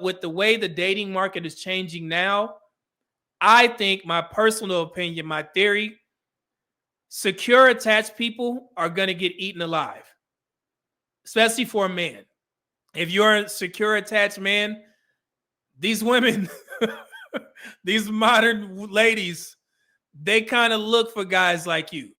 With the way the dating market is changing now, I think, my personal opinion, my theory, secure attached people are going to get eaten alive, especially for a man. If you're a secure attached man, these women, these modern ladies, they kind of look for guys like you.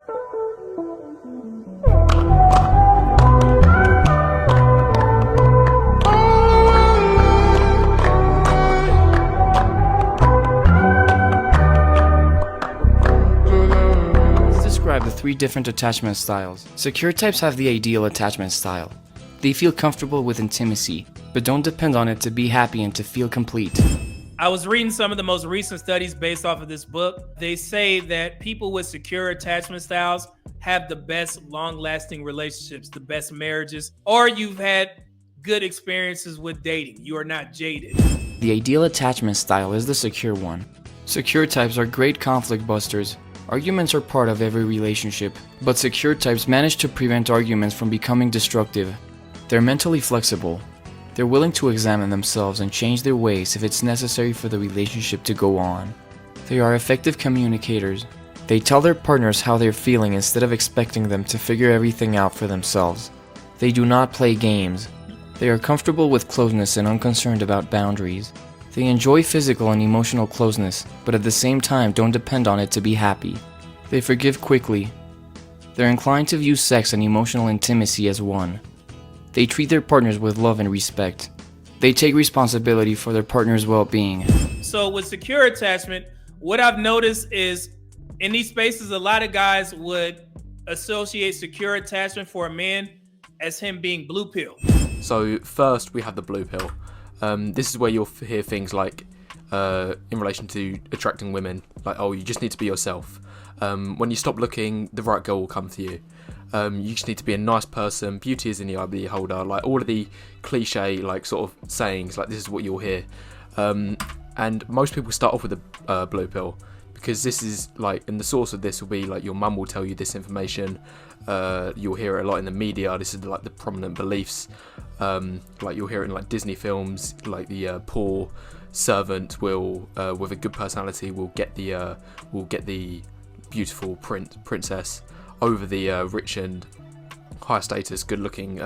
Describe the 3 different attachment styles. Secure types have the ideal attachment style. They feel comfortable with intimacy, but don't depend on it to be happy and to feel complete. I was reading some of the most recent studies based off of this book. They say that people with secure attachment styles have the best long-lasting relationships, the best marriages, or you've had good experiences with dating. You are not jaded. The ideal attachment style is the secure one. Secure types are great conflict busters. Arguments are part of every relationship, but secure types manage to prevent arguments from becoming destructive. They're mentally flexible. They're willing to examine themselves and change their ways if it's necessary for the relationship to go on. They are effective communicators. They tell their partners how they're feeling instead of expecting them to figure everything out for themselves. They do not play games. They are comfortable with closeness and unconcerned about boundaries. They enjoy physical and emotional closeness, but at the same time don't depend on it to be happy. They forgive quickly. They're inclined to view sex and emotional intimacy as one. They treat their partners with love and respect. They take responsibility for their partner's well-being. So with secure attachment, what I've noticed is in these spaces, a lot of guys would associate secure attachment for a man as him being blue pill. So first we have the blue pill. This is where you'll hear things like, in relation to attracting women, like, oh, you just need to be yourself. When you stop looking, the right girl will come to you. You just need to be a nice person. Beauty is in the eye of the beholder. Like all of the cliche, like sort of sayings, like this is what you'll hear. And most people start off with a blue pill because this is like, and the source of this will be like your mum will tell you this information. You'll hear it a lot in the media. This is like the prominent beliefs. Like you'll hear it in like Disney films. Like the poor servant will, with a good personality, will get the beautiful princess over the rich and high status, good-looking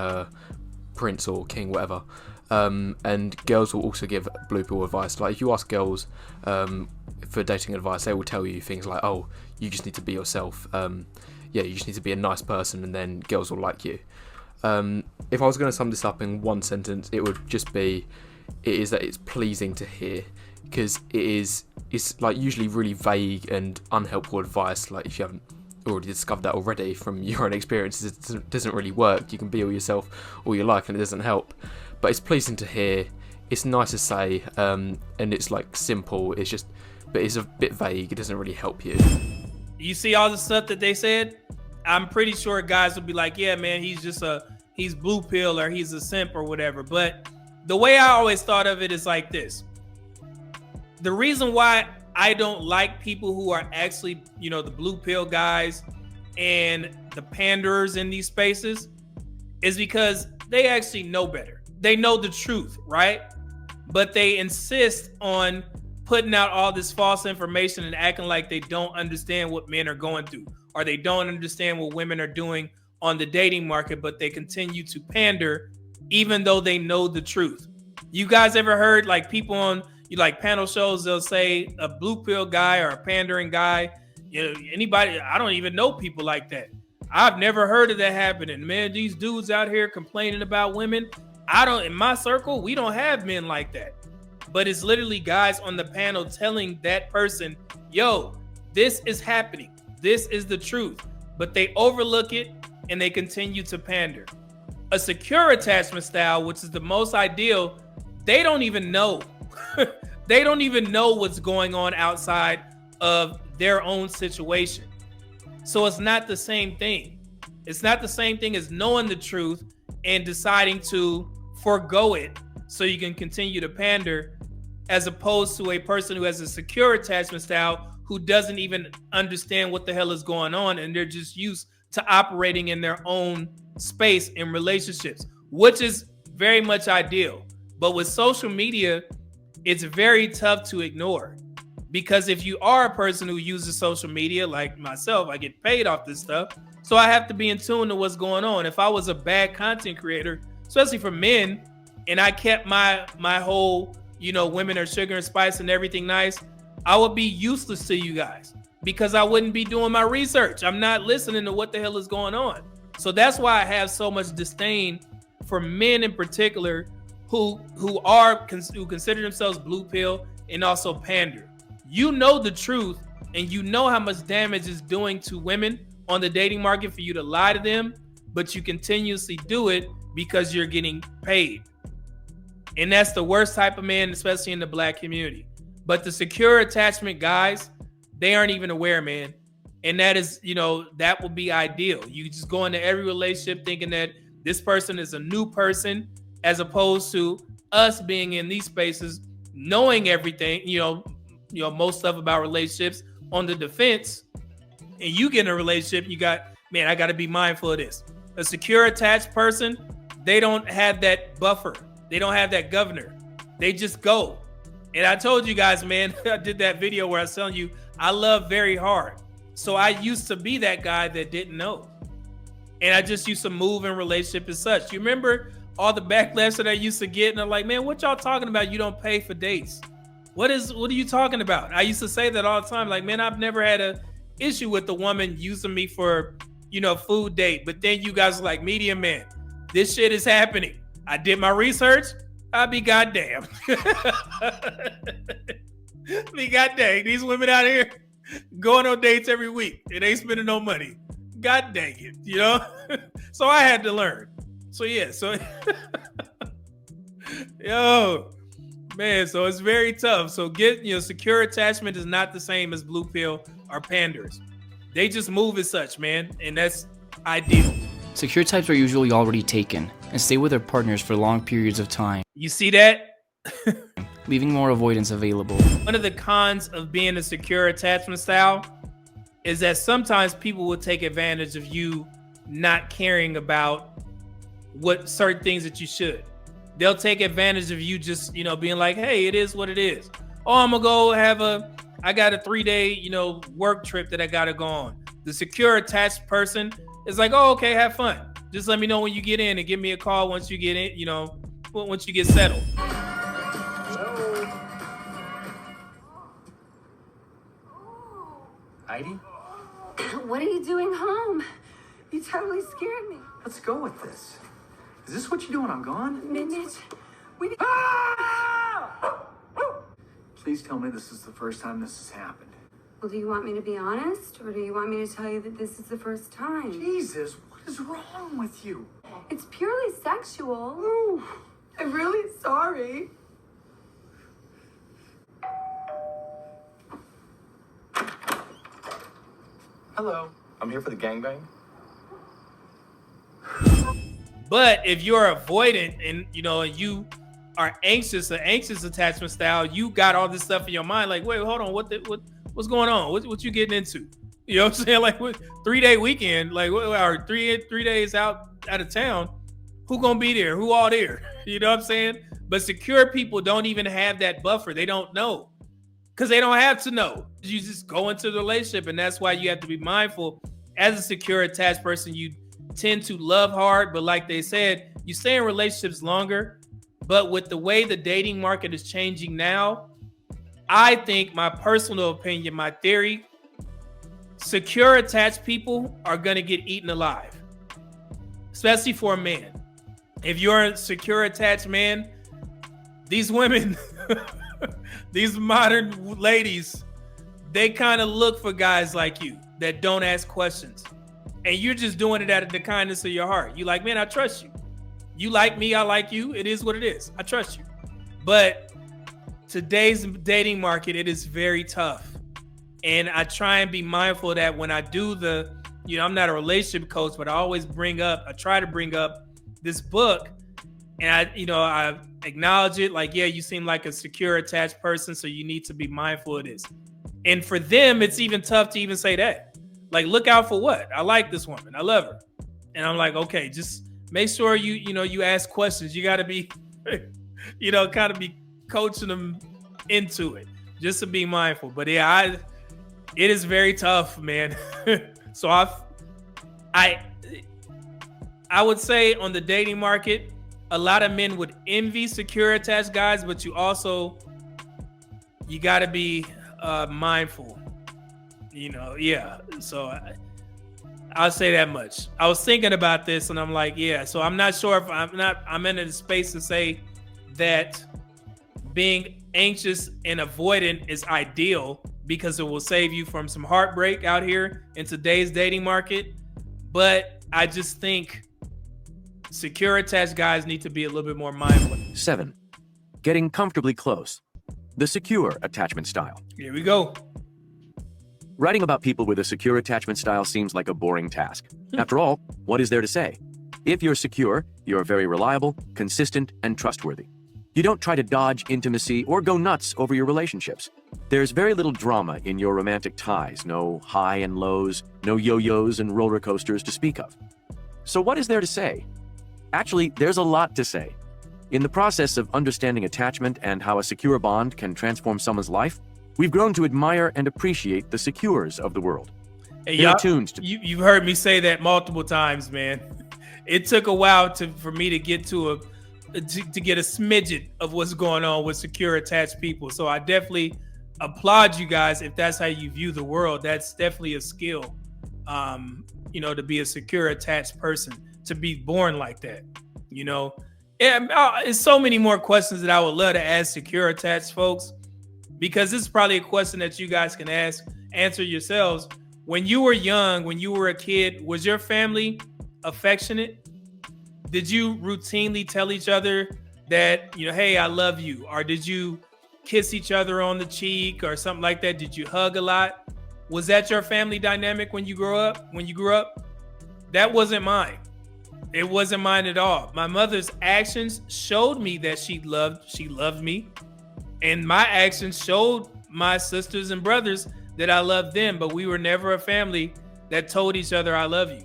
prince or king, whatever. And girls will also give blue pill advice. Like if you ask girls for dating advice, they will tell you things like, "Oh, you just need to be yourself. You just need to be a nice person, and then girls will like you." If I was going to sum this up in one sentence, it would just be, it is that it's pleasing to hear, because it's like usually really vague and unhelpful advice. Like if you haven't already discovered that already from your own experiences, it doesn't really work. You can be all yourself all you like and it doesn't help, but it's pleasing to hear, it's nice to say, and it's like simple. It's just, but it's a bit vague. It doesn't really help you. You see all the stuff that they said? I'm pretty sure guys would be like, yeah, man, he's blue pill or he's a simp or whatever. But the way I always thought of it is like this. The reason why I don't like people who are actually, the blue pill guys and the panderers in these spaces is because they actually know better. They know the truth, right? But they insist on putting out all this false information and acting like they don't understand what men are going through, or they don't understand what women are doing on the dating market, but they continue to pander even though they know the truth. You guys ever heard like people on like panel shows, they'll say a blue pill guy or a pandering guy, anybody, I don't even know people like that. I've never heard of that happening. Man, these dudes out here complaining about women. In my circle, we don't have men like that. But it's literally guys on the panel telling that person, yo, this is happening. This is the truth. But they overlook it and they continue to pander. A secure attachment style, which is the most ideal, they don't even know. They don't even know what's going on outside of their own situation. So it's not the same thing. It's not the same thing as knowing the truth and deciding to forego it so you can continue to pander, as opposed to a person who has a secure attachment style who doesn't even understand what the hell is going on, and they're just used to operating in their own space in relationships, which is very much ideal. But with social media, it's very tough to ignore, because if you are a person who uses social media, like myself, I get paid off this stuff. So I have to be in tune to what's going on. If I was a bad content creator, especially for men, and I kept my whole, women are sugar and spice and everything nice, I would be useless to you guys because I wouldn't be doing my research. I'm not listening to what the hell is going on. So that's why I have so much disdain for men in particular who consider themselves blue pill and also pander. You know the truth, and you know how much damage it's doing to women on the dating market for you to lie to them, but you continuously do it because you're getting paid. And that's the worst type of man, especially in the black community. But the secure attachment guys, they aren't even aware, man. And that is, that would be ideal. You just go into every relationship thinking that this person is a new person, as opposed to us being in these spaces, knowing everything, most stuff about relationships on the defense. And you get in a relationship, I got to be mindful of this. A secure attached person, they don't have that buffer. They don't have that governor. They just go. And I told you guys, man, I did that video where I was telling you, I love very hard. So I used to be that guy that didn't know. And I just used to move in relationship as such. You remember all the backlash that I used to get? And I'm like, man, what y'all talking about? You don't pay for dates. What are you talking about? I used to say that all the time. Like, man, I've never had a issue with the woman using me for, food date. But then you guys are like, mediumman, this shit is happening. I did my research. I'll be goddamn. Be goddamn. These women out here going on dates every week and ain't spending no money. God dang it, So I had to learn. So yeah, yo, man, so it's very tough. So secure attachment is not the same as blue pill or panders. They just move as such, man, and that's ideal. Secure types are usually already taken and stay with their partners for long periods of time. You see that? Leaving more avoidance available. One of the cons of being a secure attachment style is that sometimes people will take advantage of you not caring about what certain things that you should. They'll take advantage of you just, being like, hey, it is what it is. Oh, I'm gonna go I got a 3-day, work trip that I gotta go on. The secure attached person is like, oh, okay, have fun. Just let me know when you get in and give me a call once you get in, once you get settled. Heidi? What are you doing home? You totally scared me. Let's go with this. Is this what you do when I'm gone? Mitch, we need... Ah! Please tell me this is the first time this has happened. Well, do you want me to be honest, or do you want me to tell you that this is the first time? Jesus, what is wrong with you? It's purely sexual. Ooh, I'm really sorry. Hello, I'm here for the gangbang. But if you're avoidant and you are anxious, an anxious attachment style, you got all this stuff in your mind. Like, wait, hold on, what's going on? What you getting into? You know what I'm saying? Like, 3-day weekend, like, or three days out of town. Who gonna be there? Who all there? You know what I'm saying? But secure people don't even have that buffer. They don't know. Because they don't have to know. You just go into the relationship, and that's why you have to be mindful. As a secure attached person, you tend to love hard, but like they said, you stay in relationships longer. But with the way the dating market is changing now, I think, my personal opinion, my theory, secure attached people are going to get eaten alive, especially for a man. If you're a secure attached man, these women... These modern ladies, they kind of look for guys like you that don't ask questions. And you're just doing it out of the kindness of your heart. You like, man, I trust you. You like me, I like you. It is what it is. I trust you. But today's dating market, it is very tough. And I try and be mindful of that when I do I'm not a relationship coach, but I try to bring up this book. And I acknowledge it, like, yeah, you seem like a secure attached person, so you need to be mindful of this. And for them, it's even tough to even say that. Like, look out for what? I like this woman. I love her. And I'm like, okay, just make sure you ask questions. You got to be kind of be coaching them into it, just to be mindful. But yeah, it is very tough, man. So I would say on the dating market, a lot of men would envy secure attached guys, but you got to be mindful, yeah. So I'll say that much. I was thinking about this and I'm like, yeah, so I'm not sure if I'm in a space to say that being anxious and avoidant is ideal, because it will save you from some heartbreak out here in today's dating market. But I just think secure attached guys need to be a little bit more mindful. 7. Getting comfortably close. The secure attachment style. Here we go. Writing about people with a secure attachment style seems like a boring task. After all, what is there to say? If you're secure, you're very reliable, consistent, and trustworthy. You don't try to dodge intimacy or go nuts over your relationships. There's very little drama in your romantic ties, no high and lows, no yo-yos and roller coasters to speak of. So what is there to say? Actually, there's a lot to say. In the process of understanding attachment and how a secure bond can transform someone's life, we've grown to admire and appreciate the secures of the world. Hey, They're attuned to... You've heard me say that multiple times, man. It took a while for me to get to get a smidget of what's going on with secure attached people. So I definitely applaud you guys if that's how you view the world. That's definitely a skill, to be a secure attached person, to be born like that, It's so many more questions that I would love to ask secure attached folks, because this is probably a question that you guys can answer yourselves. When you were young, when you were a kid, was your family affectionate? Did you routinely tell each other that, hey, I love you? Or did you kiss each other on the cheek or something like that? Did you hug a lot? Was that your family dynamic when you grew up? That wasn't mine. It wasn't mine at all. My mother's actions showed me that she loved me. And my actions showed my sisters and brothers that I loved them, but we were never a family that told each other I love you.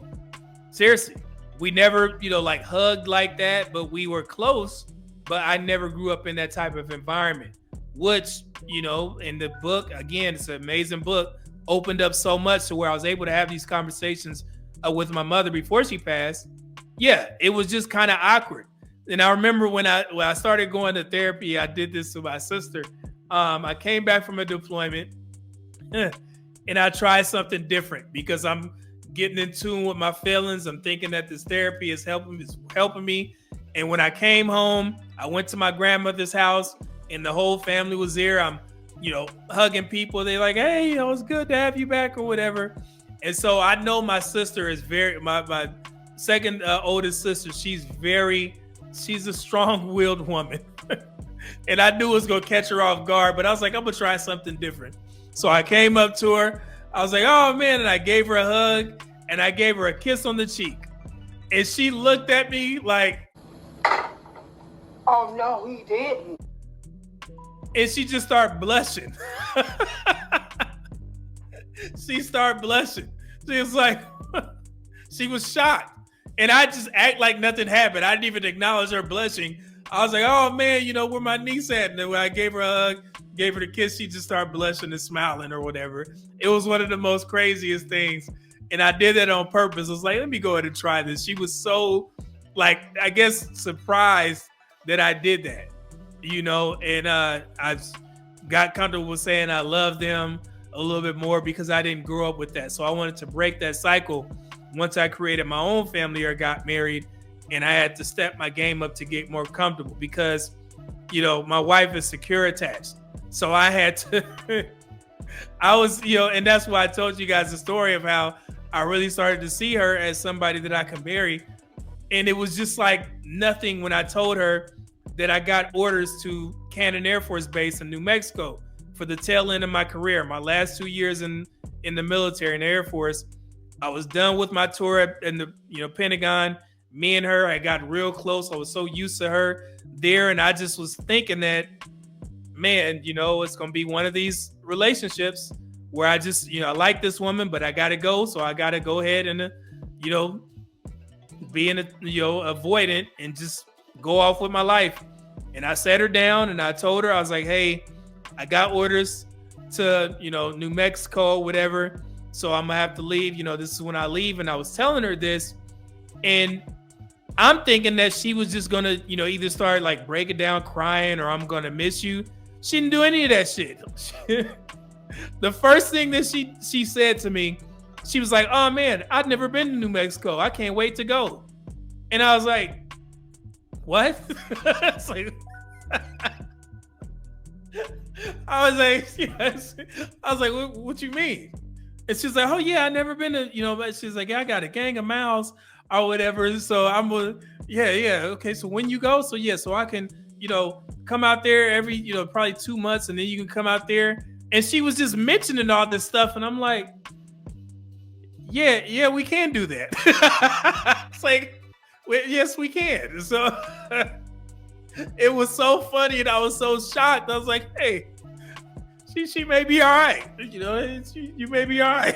Seriously. We never, hugged like that, but we were close. But I never grew up in that type of environment, which, in the book, again, it's an amazing book, opened up so much to where I was able to have these conversations with my mother before she passed. Yeah, it was just kind of awkward. And I remember when I started going to therapy, I did this to my sister. I came back from a deployment and I tried something different because I'm getting in tune with my feelings. I'm thinking that this therapy is helping me. And when I came home, I went to my grandmother's house and the whole family was there. I'm, hugging people. They're like, hey, it's good to have you back or whatever. And so I know my sister is my second oldest sister. She's a strong-willed woman. And I knew it was going to catch her off guard, but I was like, I'm going to try something different. So I came up to her. I was like, oh, man. And I gave her a hug and I gave her a kiss on the cheek. And she looked at me like, oh, no, he didn't. And she just started blushing. She started blushing. She was like, she was shocked. And I just act like nothing happened. I didn't even acknowledge her blushing. I was like, oh, man, where my niece at? And then when I gave her a hug, gave her the kiss, she just started blushing and smiling or whatever. It was one of the most craziest things. And I did that on purpose. I was like, let me go ahead and try this. She was so, I guess, surprised that I did that, and I got comfortable with saying I love them a little bit more because I didn't grow up with that. So I wanted to break that cycle once I created my own family or got married, and I had to step my game up to get more comfortable because, my wife is secure attached. So I had to, I was, and that's why I told you guys the story of how I really started to see her as somebody that I could marry. And it was just like nothing when I told her that I got orders to Cannon Air Force Base in New Mexico for the tail end of my career. My last 2 years in the military, in the Air Force, I was done with my tour in the Pentagon. Me and her, I got real close. I was so used to her there. And I just was thinking that, man, it's going to be one of these relationships where I just, I like this woman, but I got to go. So I got to go ahead and, being avoidant and just go off with my life. And I sat her down and I told her, I was like, hey, I got orders to, New Mexico, whatever. So I'm gonna have to leave. This is when I leave. And I was telling her this. And I'm thinking that she was just gonna, either start like breaking down crying or I'm gonna miss you. She didn't do any of that shit. The first thing that she said to me, she was like, oh man, I've never been to New Mexico. I can't wait to go. And I was like, what? It's like, I was like, yes. I was like, what you mean? And she's like, oh yeah, I never been to, but she's like, yeah, I got a gang of miles or whatever. So I'm gonna, yeah. Okay. So when you go, so I can, come out there every, probably 2 months, and then you can come out there. And she was just mentioning all this stuff. And I'm like, yeah, we can do that. It's like, well, yes, we can. So it was so funny, and I was so shocked. I was like, hey, she may be all right. You may be all right.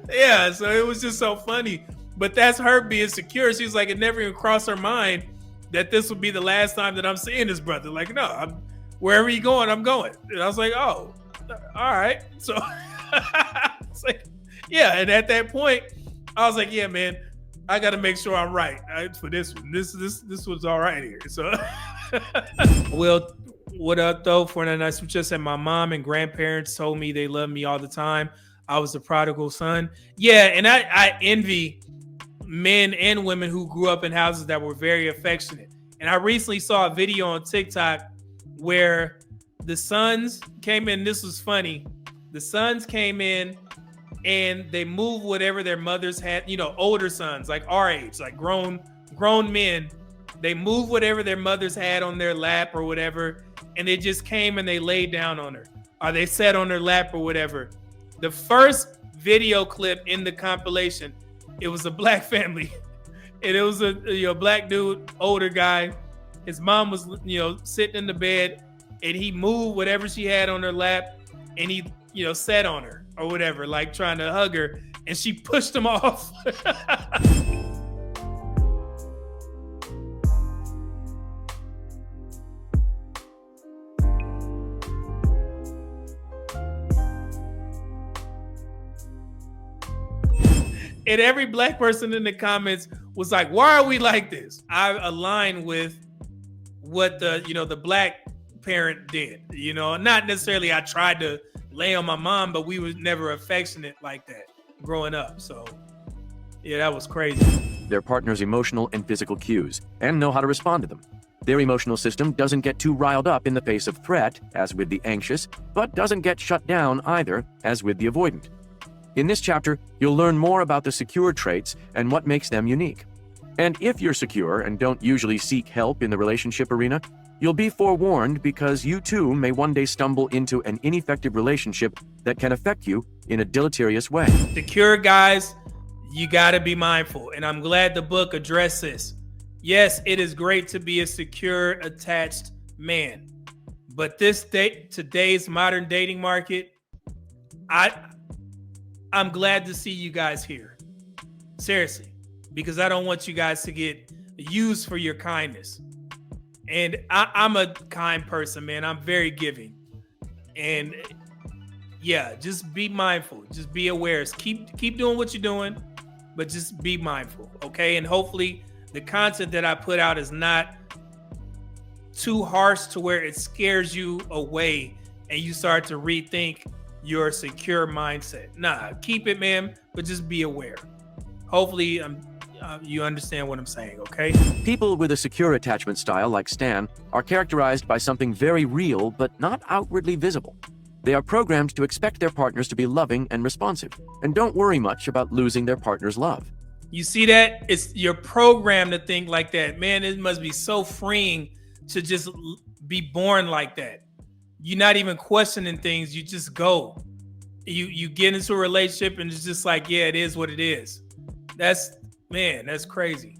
Yeah, so it was just so funny. But that's her being secure. She's like, it never even crossed her mind that this would be the last time that I'm seeing this brother. Like, no, wherever you going, I'm going. And I was like, oh, all right. So it's like, yeah. And at that point, I was like, yeah, man, I got to make sure I'm right for this one. This was all right here. So, well, what up though? For a nice, just said my mom and grandparents told me they love me all the time. I was the prodigal son. Yeah, and I envy men and women who grew up in houses that were very affectionate. And I recently saw a video on TikTok where the sons came in. This was funny. The sons came in and they moved whatever their mothers had, older sons, like our age, like grown men. They moved whatever their mothers had on their lap or whatever. And they just came and they laid down on her, or they sat on her lap or whatever. The first video clip in the compilation, it was a black family. And it was a black dude, older guy. His mom was, sitting in the bed, and he moved whatever she had on her lap, and he, sat on her or whatever, like trying to hug her, and she pushed him off. And every black person in the comments was like, why are we like this? I align with what the black parent did, not necessarily I tried to lay on my mom, but we was never affectionate like that growing up. So yeah, that was crazy. Their partner's emotional and physical cues and know how to respond to them. Their emotional system doesn't get too riled up in the face of threat, as with the anxious, but doesn't get shut down either, as with the avoidant. In this chapter, you'll learn more about the secure traits and what makes them unique. And if you're secure and don't usually seek help in the relationship arena, you'll be forewarned, because you too may one day stumble into an ineffective relationship that can affect you in a deleterious way. Secure guys, you got to be mindful. And I'm glad the book addressed this. Yes, it is great to be a secure, attached man. But today's modern dating market, I'm glad to see you guys here. Seriously, because I don't want you guys to get used for your kindness. And I'm a kind person, man. I'm very giving. And yeah, just be mindful. Just be aware. Keep doing what you're doing, but just be mindful, okay? And hopefully the content that I put out is not too harsh to where it scares you away and you start to rethink your secure mindset. Nah, keep it, man, but just be aware. Hopefully you understand what I'm saying, okay? People with a secure attachment style like Stan are characterized by something very real but not outwardly visible. They are programmed to expect their partners to be loving and responsive, and don't worry much about losing their partner's love. You see that? You're programmed to think like that. Man, it must be so freeing to just be born like that. You're not even questioning things. You just go. You get into a relationship and it's just like, yeah, it is what it is. That's crazy.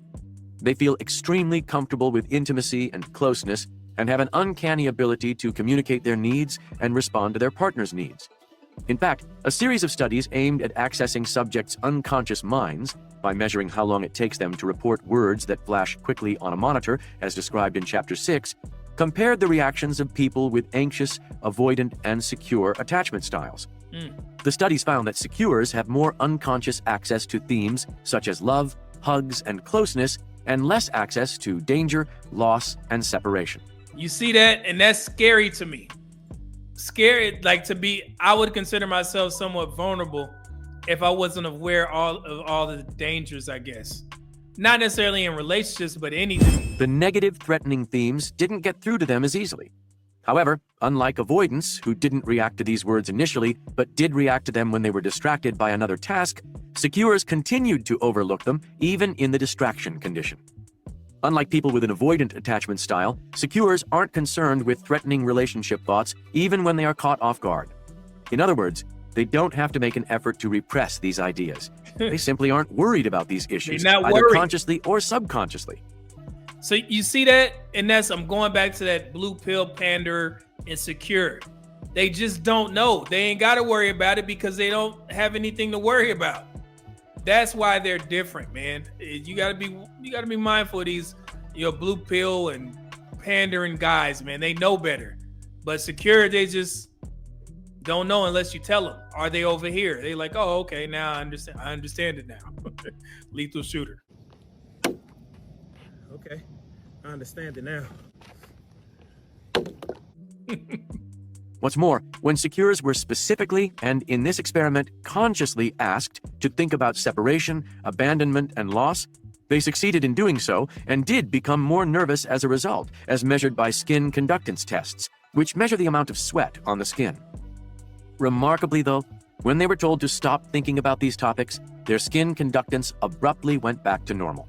They feel extremely comfortable with intimacy and closeness, and have an uncanny ability to communicate their needs and respond to their partner's needs. In fact, a series of studies aimed at accessing subjects' unconscious minds by measuring how long it takes them to report words that flash quickly on a monitor, as described in Chapter 6, compared the reactions of people with anxious, avoidant, and secure attachment styles. The studies found that secures have more unconscious access to themes such as love, hugs, and closeness, and less access to danger, loss, and separation. You see that? And that's scary to me. Scary, like I would consider myself somewhat vulnerable if I wasn't aware of all the dangers, I guess. Not necessarily in relationships, but anything. The negative, threatening themes didn't get through to them as easily. However, unlike avoidance, who didn't react to these words initially, but did react to them when they were distracted by another task, secures continued to overlook them even in the distraction condition. Unlike people with an avoidant attachment style, secures aren't concerned with threatening relationship thoughts even when they are caught off guard. In other words, they don't have to make an effort to repress these ideas. They simply aren't worried about these issues, either consciously or subconsciously. So you see that? And I'm going back to that blue pill pander insecure. They just don't know. They ain't got to worry about it because they don't have anything to worry about. That's why they're different, man. You gotta be mindful of these, blue pill and pandering guys, man. They know better. But secure, they just don't know unless you tell them. Are they over here? They like, oh, okay, now I understand it now. Lethal shooter. Okay, I understand it now. What's more, when secures were specifically, and in this experiment consciously asked to think about separation, abandonment, and loss, they succeeded in doing so and did become more nervous as a result, as measured by skin conductance tests, which measure the amount of sweat on the skin. Remarkably, though, when they were told to stop thinking about these topics, their skin conductance abruptly went back to normal.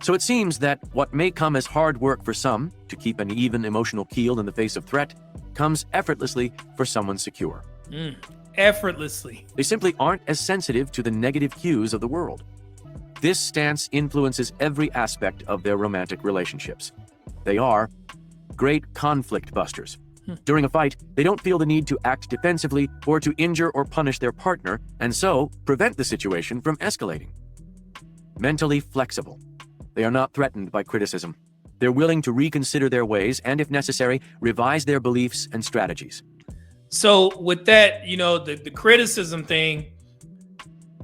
So it seems that what may come as hard work for some, to keep an even emotional keel in the face of threat, comes effortlessly for someone secure. Effortlessly. They simply aren't as sensitive to the negative cues of the world. This stance influences every aspect of their romantic relationships. They are great conflict busters. During a fight, they don't feel the need to act defensively or to injure or punish their partner, and so prevent the situation from escalating. Mentally flexible. They are not threatened by criticism. They're willing to reconsider their ways and, if necessary, revise their beliefs and strategies. So with that, the criticism thing,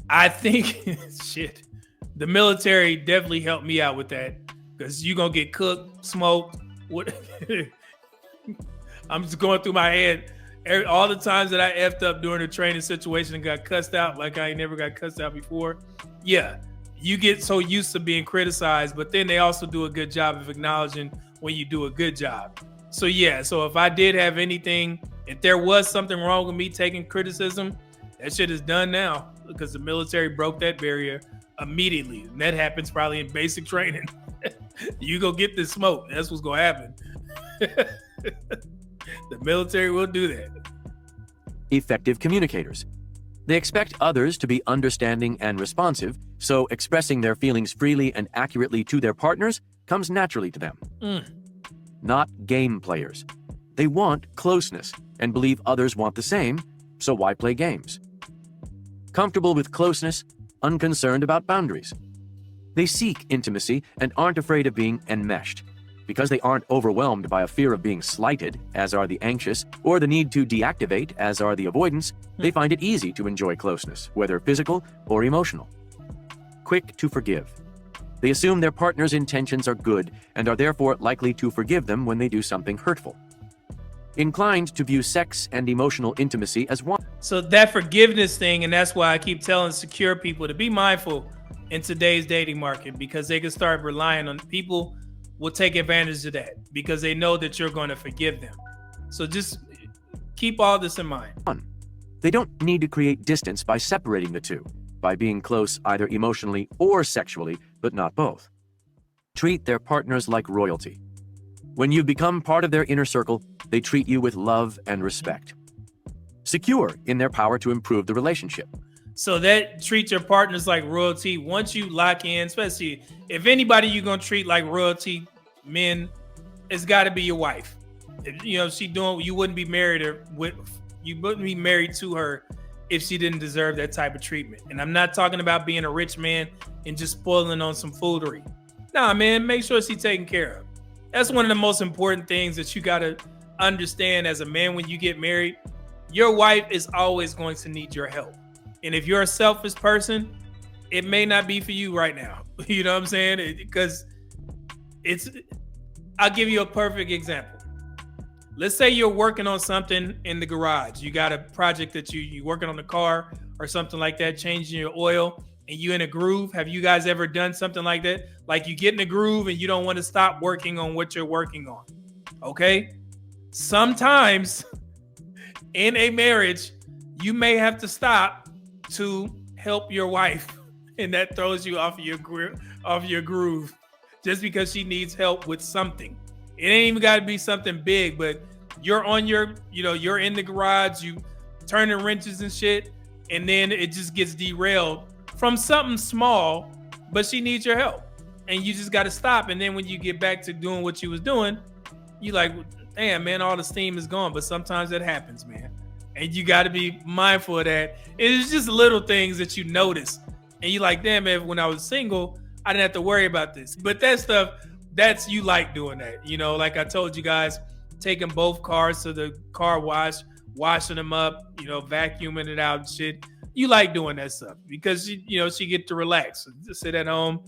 I think, the military definitely helped me out with that because you're going to get cooked, smoked. I'm just going through my head all the times that I effed up during a training situation and got cussed out like I ain't never got cussed out before. Yeah. You get so used to being criticized, but then they also do a good job of acknowledging when you do a good job. So yeah, so if I did have anything, if there was something wrong with me taking criticism, that shit is done now because the military broke that barrier immediately. And that happens probably in basic training. You go get this smoke. That's what's going to happen. The military will do that. Effective communicators. They expect others to be understanding and responsive, so expressing their feelings freely and accurately to their partners comes naturally to them. Not game players. They want closeness and believe others want the same, so why play games? Comfortable with closeness, unconcerned about boundaries. They seek intimacy and aren't afraid of being enmeshed. Because they aren't overwhelmed by a fear of being slighted, as are the anxious, or the need to deactivate, as are the avoidants, they find it easy to enjoy closeness, whether physical or emotional. Quick to forgive. They assume their partner's intentions are good and are therefore likely to forgive them when they do something hurtful. Inclined to view sex and emotional intimacy as one. So that forgiveness thing, and that's why I keep telling secure people to be mindful in today's dating market, because they can start relying on people will take advantage of that because they know that you're going to forgive them. So just keep all this in mind. They don't need to create distance by separating the two, by being close either emotionally or sexually, but not both. Treat their partners like royalty. When you become part of their inner circle, they treat you with love and respect. Secure in their power to improve the relationship. So that treat your partners like royalty. Once you lock in, especially if anybody you're going to treat like royalty, men, it's got to be your wife. If, she doing, you wouldn't be married You wouldn't be married to her if she didn't deserve that type of treatment. And I'm not talking about being a rich man and just spoiling on some foolery. Nah, man, make sure she's taken care of. That's one of the most important things that you got to understand as a man when you get married. Your wife is always going to need your help. And if you're a selfish person, it may not be for you right now. You know what I'm saying? Because I'll give you a perfect example. Let's say you're working on something in the garage. You got a project that you're working on the car or something like that, changing your oil, and you in a groove. Have you guys ever done something like that? Like you get in a groove and you don't want to stop working on what you're working on. Okay? Sometimes in a marriage, you may have to stop to help your wife, and that throws you off your groove just because she needs help with something. It ain't even got to be something big, but you're on you're in the garage, you turning wrenches and shit, and then it just gets derailed from something small, but she needs your help. And you just got to stop. And then when you get back to doing what you was doing, you like, damn, man, all the steam is gone. But sometimes that happens, man. And you got to be mindful of that. It's just little things that you notice. And you're like, damn, man, when I was single, I didn't have to worry about this. But that stuff, that's you like doing that. You know, like I told you guys, taking both cars to the car wash, washing them up, vacuuming it out and shit. You like doing that stuff because, she get to relax, just sit at home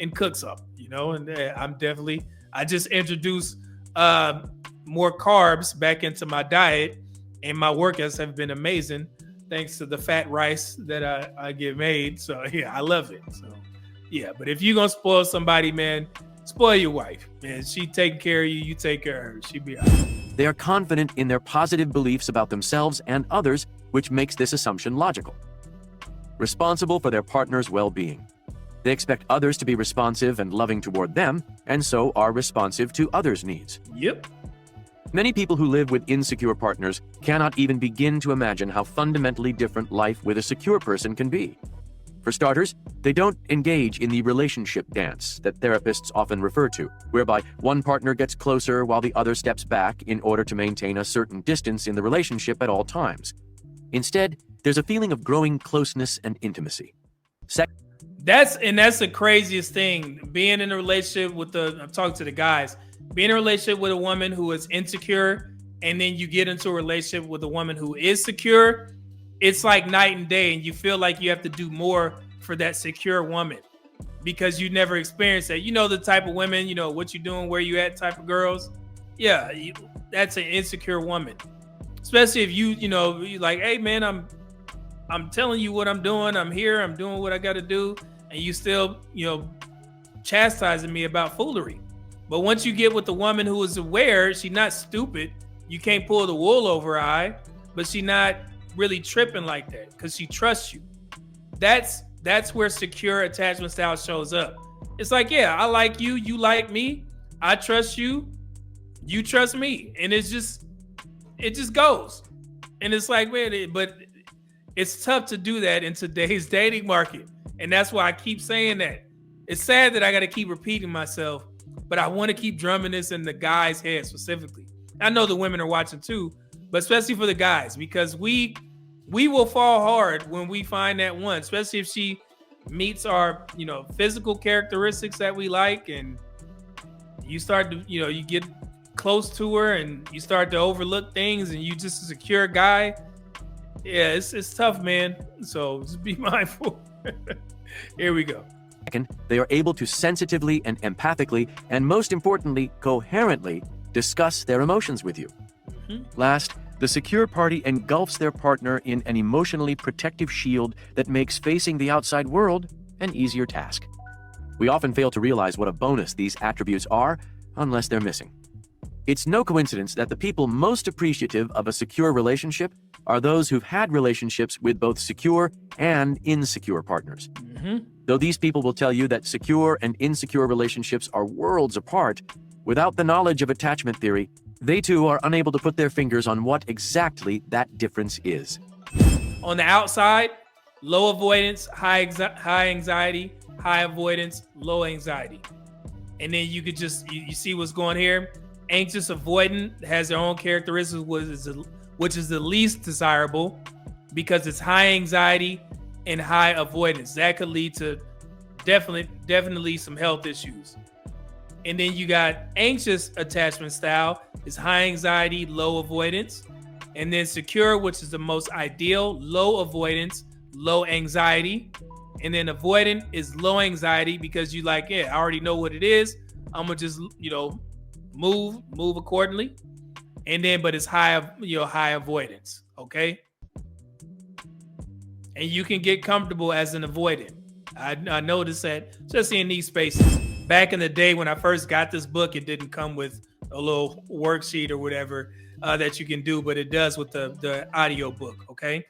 and cook something, and I just introduced more carbs back into my diet, and my workouts have been amazing thanks to the fat rice that I get made. So yeah, I love it. So yeah, but if you're going to spoil somebody, man, spoil your wife, man. She taking care of you, you take care of her. She be all right. They are confident in their positive beliefs about themselves and others, which makes this assumption logical. Responsible for their partner's well-being. They expect others to be responsive and loving toward them, and so are responsive to others' needs. Yep. Many people who live with insecure partners cannot even begin to imagine how fundamentally different life with a secure person can be. For starters, they don't engage in the relationship dance that therapists often refer to, whereby one partner gets closer while the other steps back in order to maintain a certain distance in the relationship at all times. Instead, there's a feeling of growing closeness and intimacy. That's the craziest thing. Being in a relationship I'm talking to the guys, being in a relationship with a woman who is insecure, and then you get into a relationship with a woman who is secure, it's like night and day, and you feel like you have to do more for that secure woman because you never experienced that. You know the type of women, what you doing, where you at type of girls. Yeah, that's an insecure woman. Especially if you're like, hey man, I'm telling you what I'm doing. I'm here. I'm doing what I got to do, and you still, chastising me about foolery. But once you get with the woman who is aware, she's not stupid. You can't pull the wool over her eye, but she's not really tripping like that because she trusts you. That's where secure attachment style shows up. It's like, yeah, I like you, you like me, I trust you, you trust me, and it just goes. And it's like, man, but it's tough to do that in today's dating market, and that's why I keep saying that. It's sad that I got to keep repeating myself, but I want to keep drumming this in the guys' head specifically. I know the women are watching too, but especially for the guys, because we will fall hard when we find that one, especially if she meets our, physical characteristics that we like, and you start to, you get close to her and you start to overlook things, and you just a secure guy. Yeah, it's tough, man. So just be mindful. Here we go. Second, they are able to sensitively and empathically, and most importantly, coherently discuss their emotions with you. Mm-hmm. Last, the secure party engulfs their partner in an emotionally protective shield that makes facing the outside world an easier task. We often fail to realize what a bonus these attributes are unless they're missing. It's no coincidence that the people most appreciative of a secure relationship are those who've had relationships with both secure and insecure partners. Mm-hmm. Though these people will tell you that secure and insecure relationships are worlds apart, without the knowledge of attachment theory, they too are unable to put their fingers on what exactly that difference is. On the outside, low avoidance, high anxiety, high avoidance, low anxiety. And then you could just, you see what's going here? Anxious avoidant has their own characteristics, which is the least desirable because it's high anxiety and high avoidance. That could lead to definitely some health issues. And then you got anxious attachment style is high anxiety, low avoidance. And then secure, which is the most ideal, low avoidance, low anxiety. And then avoidant is low anxiety because you like, yeah, I already know what it is. I'm gonna just, move accordingly. And then, but it's high avoidance. Okay. And you can get comfortable as an avoidant. I noticed that just in these spaces. Back in the day when I first got this book, it didn't come with a little worksheet or whatever that you can do, but it does with the audio book. Okay.